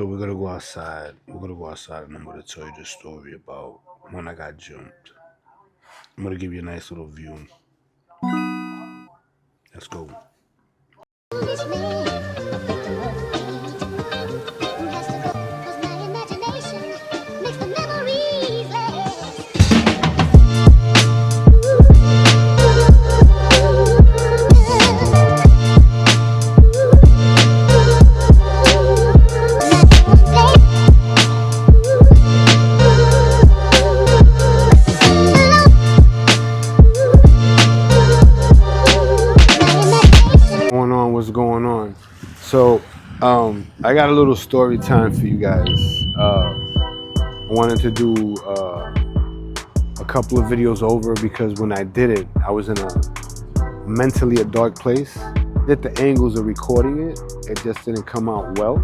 So we're gonna go outside. We're gonna go outside and I'm gonna tell you the story about when I got jumped. I'm gonna give you a nice little view. Let's go. What's going on? So, I got a little story time for you guys. I wanted to do a couple of videos over because when I did it, I was in mentally a dark place. That the angles of recording it just didn't come out well,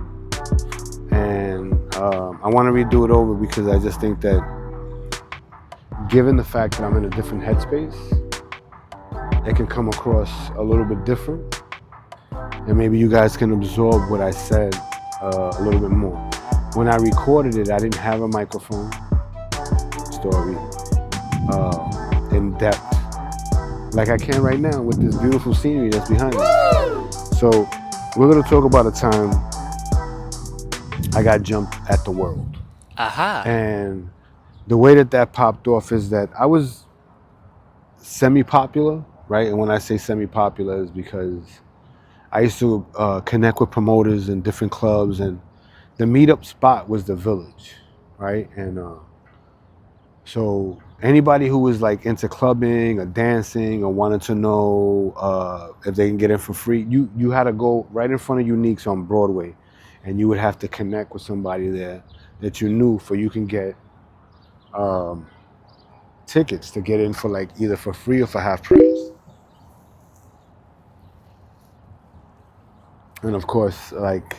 and I want to redo it over because I just think that, given the fact that I'm in a different headspace, it can come across a little bit different. And maybe you guys can absorb what I said a little bit more. When I recorded it, I didn't have a microphone story in depth like I can right now with this beautiful scenery that's behind me. So we're gonna talk about a time I got jumped at the world. Aha. And the way that popped off is that I was semi-popular, right? And when I say semi-popular is because I used to connect with promoters in different clubs, and the meetup spot was the Village, right? And so anybody who was like into clubbing or dancing or wanted to know if they can get in for free, you had to go right in front of Unique's on Broadway, and you would have to connect with somebody there that you knew for you can get tickets to get in for like either for free or for half price. And of course, like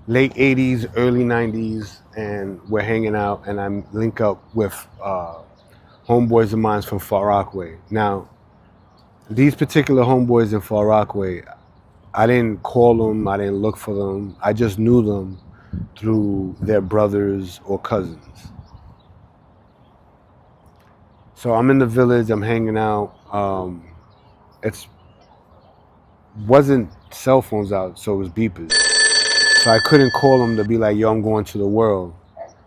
late 80s, early 90s, and we're hanging out, and I link up with homeboys of mine from Far Rockaway. Now, these particular homeboys in Far Rockaway, I didn't call them, I didn't look for them. I just knew them through their brothers or cousins. So I'm in the Village, I'm hanging out. It wasn't cell phones out, so it was beepers. So I couldn't call them to be like, yo, I'm going to the world,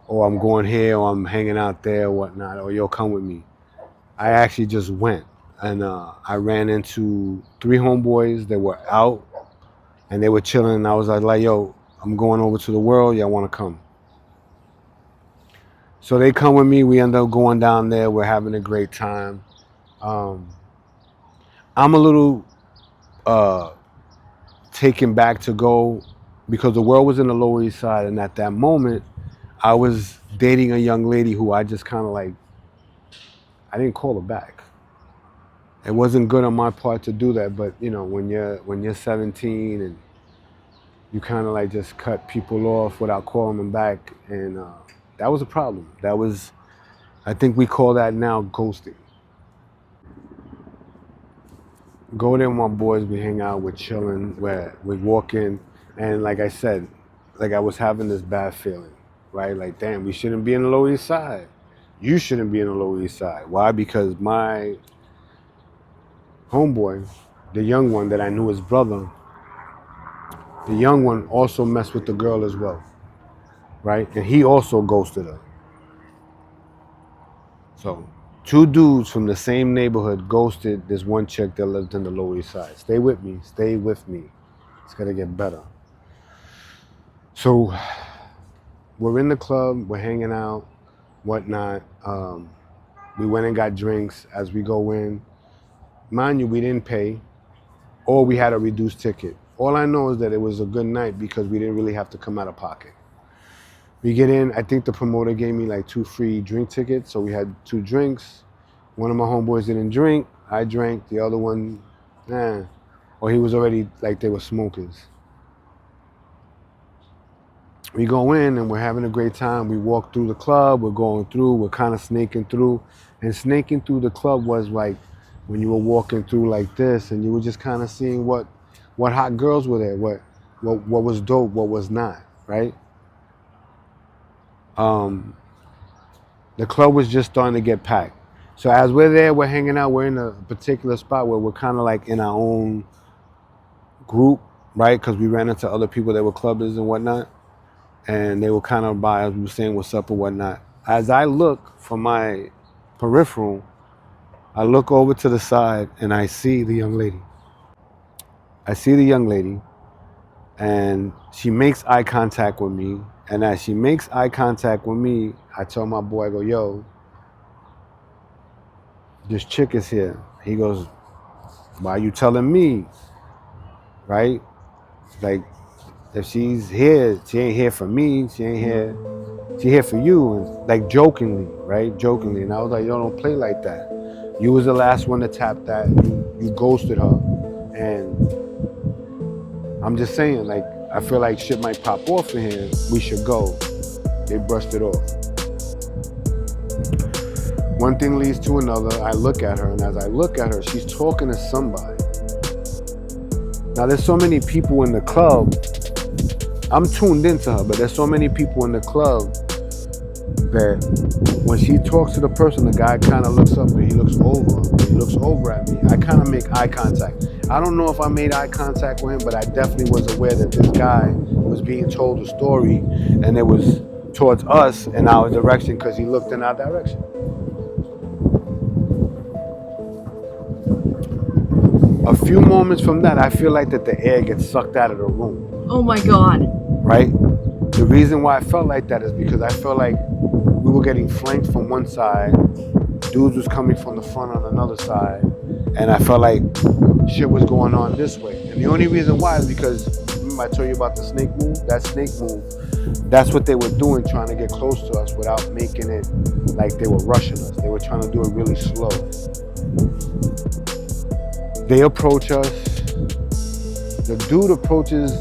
or I'm going here, or I'm hanging out there, or whatnot, or yo, come with me. I actually just went, and I ran into 3 homeboys that were out, and they were chilling, and I was like, yo, I'm going over to the world, y'all want to come? So they come with me, we end up going down there, we're having a great time. I'm a little taken back to go because the world was in the Lower East Side, and at that moment, I was dating a young lady who I just kind of like, I didn't call her back. It wasn't good on my part to do that, but you know, when you're 17 and you kind of like just cut people off without calling them back, and that was a problem. That was, I think we call that now ghosting. Go there with my boys, we hang out, we're chilling, we walk in, and like I said, like I was having this bad feeling, right? Like, damn, we shouldn't be in the Lower East Side. You shouldn't be in the Lower East Side. Why? Because my homeboy, the young one that I knew his brother, the young one also messed with the girl as well, right? And he also ghosted her. So 2 dudes from the same neighborhood ghosted this one chick that lived in the Lower East Side. Stay with me. Stay with me. It's gonna get better. So we're in the club. We're hanging out, whatnot. We went and got drinks as we go in. Mind you, we didn't pay, or we had a reduced ticket. All I know is that it was a good night because we didn't really have to come out of pocket. We get in, I think the promoter gave me like 2 free drink tickets, so we had 2 drinks. One of my homeboys didn't drink, I drank, the other one, or he was already, like they were smokers. We go in and we're having a great time. We walk through the club, we're going through, we're kind of snaking through. And snaking through the club was like when you were walking through like this and you were just kind of seeing what hot girls were there, what was dope, what was not, right? The club was just starting to get packed. So as we're there, we're hanging out, we're in a particular spot where we're kind of like in our own group, right? Because we ran into other people that were clubbers and whatnot. And they were kind of by us, we were saying what's up and whatnot. As I look from my peripheral, I look over to the side and I see the young lady. I see the young lady and she makes eye contact with me. And as she makes eye contact with me, I tell my boy, I go, yo, this chick is here. He goes, why are you telling me? Right? Like, if she's here, she ain't here for me. She ain't here. She here for you. And like jokingly, right? Jokingly. And I was like, yo, don't play like that. You was the last one to tap that. You ghosted her. And I'm just saying, like, I feel like shit might pop off in here. We should go. They brushed it off. One thing leads to another. I look at her, and as I look at her, she's talking to somebody. Now, there's so many people in the club. I'm tuned into her, but there's so many people in the club that when she talks to the person, the guy kind of looks up and he looks over at me. I kind of make eye contact. I don't know if I made eye contact with him, but I definitely was aware that this guy was being told a story and it was towards us in our direction because he looked in our direction. A few moments from that, I feel like that the air gets sucked out of the room. Oh my God. Right? The reason why I felt like that is because I felt like we were getting flanked from one side, dudes was coming from the front on another side, and I felt like shit was going on this way. And the only reason why is because, remember I told you about the snake move? That snake move, that's what they were doing, trying to get close to us without making it like they were rushing us. They were trying to do it really slow. They approach us. The dude approaches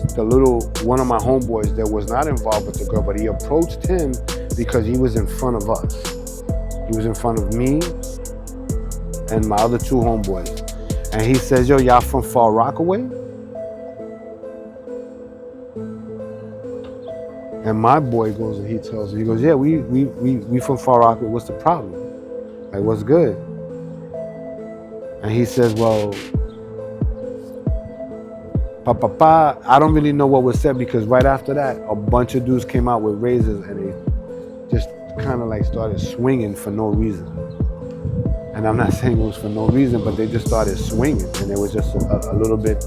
one of my homeboys that was not involved with the girl, but he approached him because he was in front of us. He was in front of me and my other two homeboys. And he says, yo, y'all from Far Rockaway? And my boy goes and he tells me, he goes, yeah, we from Far Rockaway. What's the problem? Like, what's good? And he says, well, I don't really know what was said because right after that, a bunch of dudes came out with razors and they just kind of like started swinging for no reason. And I'm not saying it was for no reason, but they just started swinging and it was just a little bit,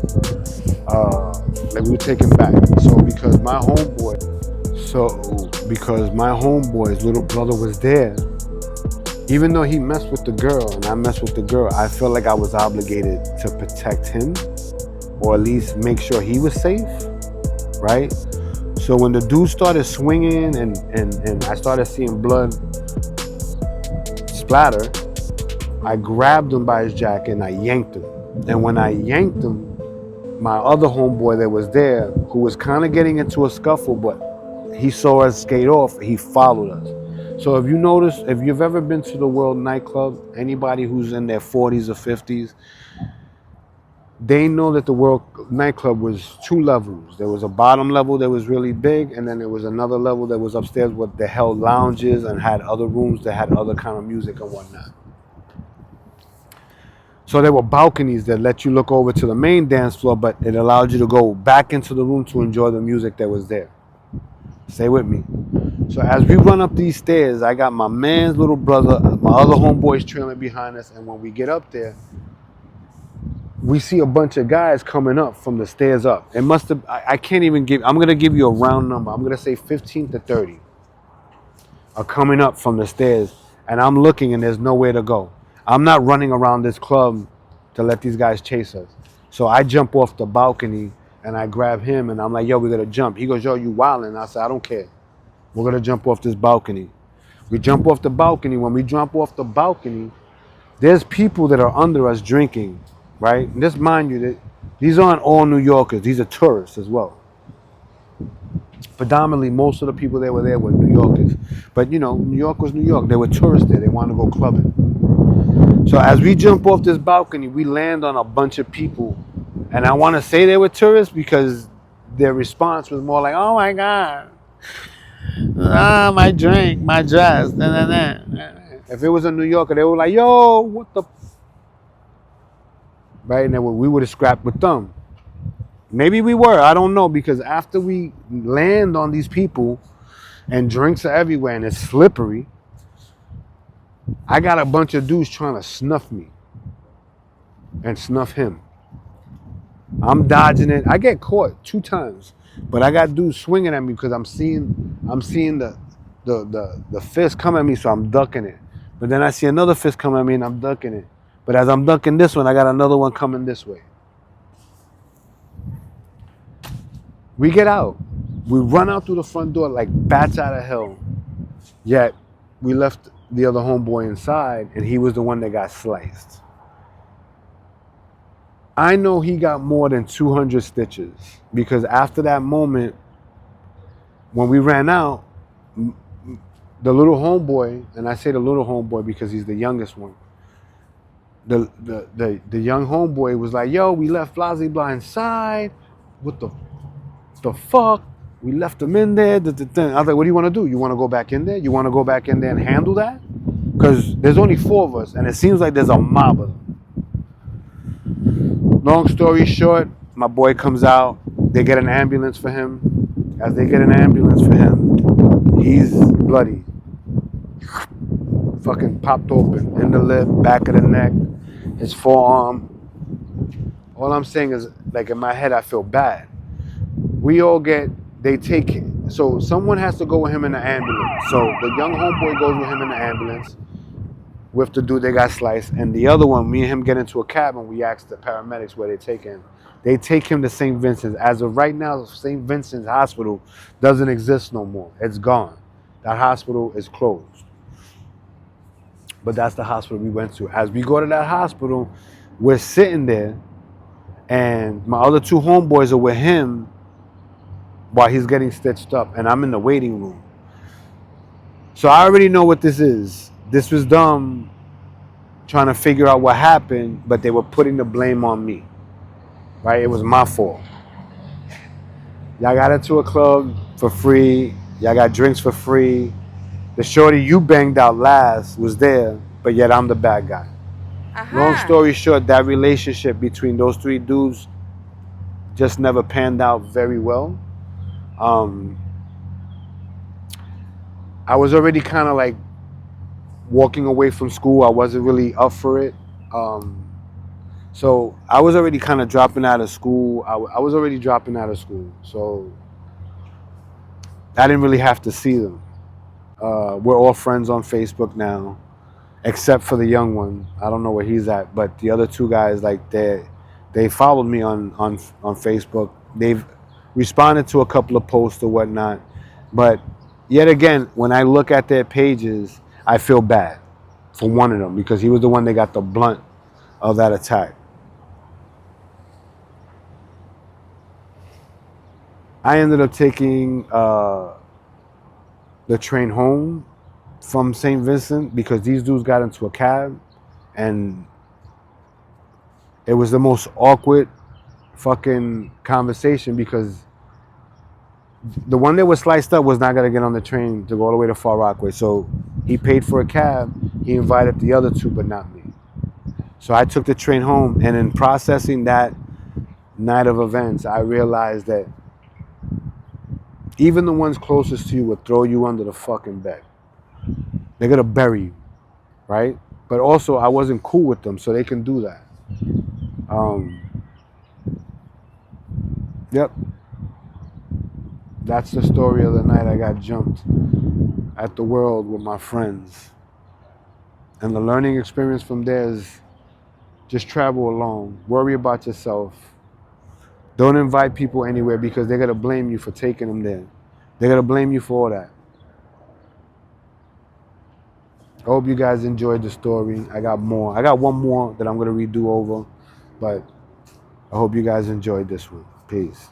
like we were taken back. So because my homeboy's little brother was there, even though he messed with the girl and I messed with the girl, I felt like I was obligated to protect him or at least make sure he was safe, right? So when the dude started swinging and I started seeing blood splatter, I grabbed him by his jacket and I yanked him. And when I yanked him, my other homeboy that was there, who was kind of getting into a scuffle, but he saw us skate off, he followed us. So if you notice, if you've ever been to the World nightclub, anybody who's in their 40s or 50s, they know that the World nightclub was two levels. There was a bottom level that was really big, and then there was another level that was upstairs where they held lounges and had other rooms that had other kind of music and whatnot. So there were balconies that let you look over to the main dance floor, but it allowed you to go back into the room to enjoy the music that was there. Stay with me. So as we run up these stairs, I got my man's little brother, my other homeboys trailing behind us, and when we get up there, we see a bunch of guys coming up from the stairs up. It must have, I can't even give, I'm going to give you a round number. I'm going to say 15 to 30 are coming up from the stairs. And I'm looking and there's nowhere to go. I'm not running around this club to let these guys chase us. So I jump off the balcony and I grab him and I'm like, yo, we got to jump. He goes, yo, you wildin'. And I said, I don't care. We're going to jump off this balcony. We jump off the balcony. When we jump off the balcony, there's people that are under us drinking. Right? And just mind you that these aren't all New Yorkers. These are tourists as well. Predominantly, most of the people that were there were New Yorkers. But, you know, New York was New York. They were tourists there. They wanted to go clubbing. So as we jump off this balcony, we land on a bunch of people. And I want to say they were tourists because their response was more like, "Oh my God, my drink, my dress." Nah, nah, nah. If it was a New Yorker, they were like, "Yo, what the?" Right, and then we would have scrapped with them. Maybe we were. I don't know, because after we land on these people and drinks are everywhere and it's slippery, I got a bunch of dudes trying to snuff me and snuff him. I'm dodging it. I get caught 2 times, but I got dudes swinging at me because I'm seeing the fist come at me, so I'm ducking it. But then I see another fist come at me and I'm ducking it. But as I'm ducking this one, I got another one coming this way. We get out. We run out through the front door like bats out of hell. Yet we left the other homeboy inside, and he was the one that got sliced. I know he got more than 200 stitches, because after that moment, when we ran out, the little homeboy, and I say the little homeboy because he's the youngest one, the young homeboy was like, "Yo, we left Blasey Blah inside. What the fuck? We left him in there." I was like, "What do you want to do? You want to go back in there? You want to go back in there and handle that? Because there's only 4 of us, and it seems like there's a mob of them." Long story short, my boy comes out. They get an ambulance for him. As they get an ambulance for him, he's bloody. Fucking popped open in the lip, back of the neck, his forearm. All I'm saying is, like, in my head, I feel bad. They take him. So someone has to go with him in the ambulance. So the young homeboy goes with him in the ambulance with the dude that got sliced. And the other one, me and him get into a cabin. We ask the paramedics where they take him. They take him to St. Vincent's. As of right now, St. Vincent's Hospital doesn't exist no more. It's gone. That hospital is closed. But that's the hospital we went to. As we go to that hospital, we're sitting there, and my other 2 homeboys are with him while he's getting stitched up, and I'm in the waiting room. So I already know what this is. This was them trying to figure out what happened, but they were putting the blame on me. Right? It was my fault. Y'all got into a club for free. Y'all got drinks for free. The shorty you banged out last was there, but yet I'm the bad guy. Long story short, that relationship between those 3 dudes just never panned out very well. I was already kind of like walking away from school. I wasn't really up for it. So I was already kind of dropping out of school. I was already dropping out of school. So I didn't really have to see them. We're all friends on Facebook now, except for the young one. I don't know where he's at, but the other 2 guys, like, they followed me on Facebook. They've responded to a couple of posts or whatnot. But yet again, when I look at their pages, I feel bad for one of them, because he was the one that got the blunt of that attack. I ended up taking the train home from St. Vincent because these dudes got into a cab, and it was the most awkward fucking conversation, because the one that was sliced up was not going to get on the train to go all the way to Far Rockaway. So he paid for a cab. He invited the other 2, but not me. So I took the train home, and in processing that night of events, I realized that even the ones closest to you would throw you under the fucking bed. They're going to bury you, right? But also, I wasn't cool with them, so they can do that. Yep. That's the story of the night I got jumped at the world with my friends. And the learning experience from there is just travel alone. Worry about yourself. Don't invite people anywhere, because they're going to blame you for taking them there. They're going to blame you for all that. I hope you guys enjoyed the story. I got more. I got one more that I'm going to redo over. But I hope you guys enjoyed this one. Peace.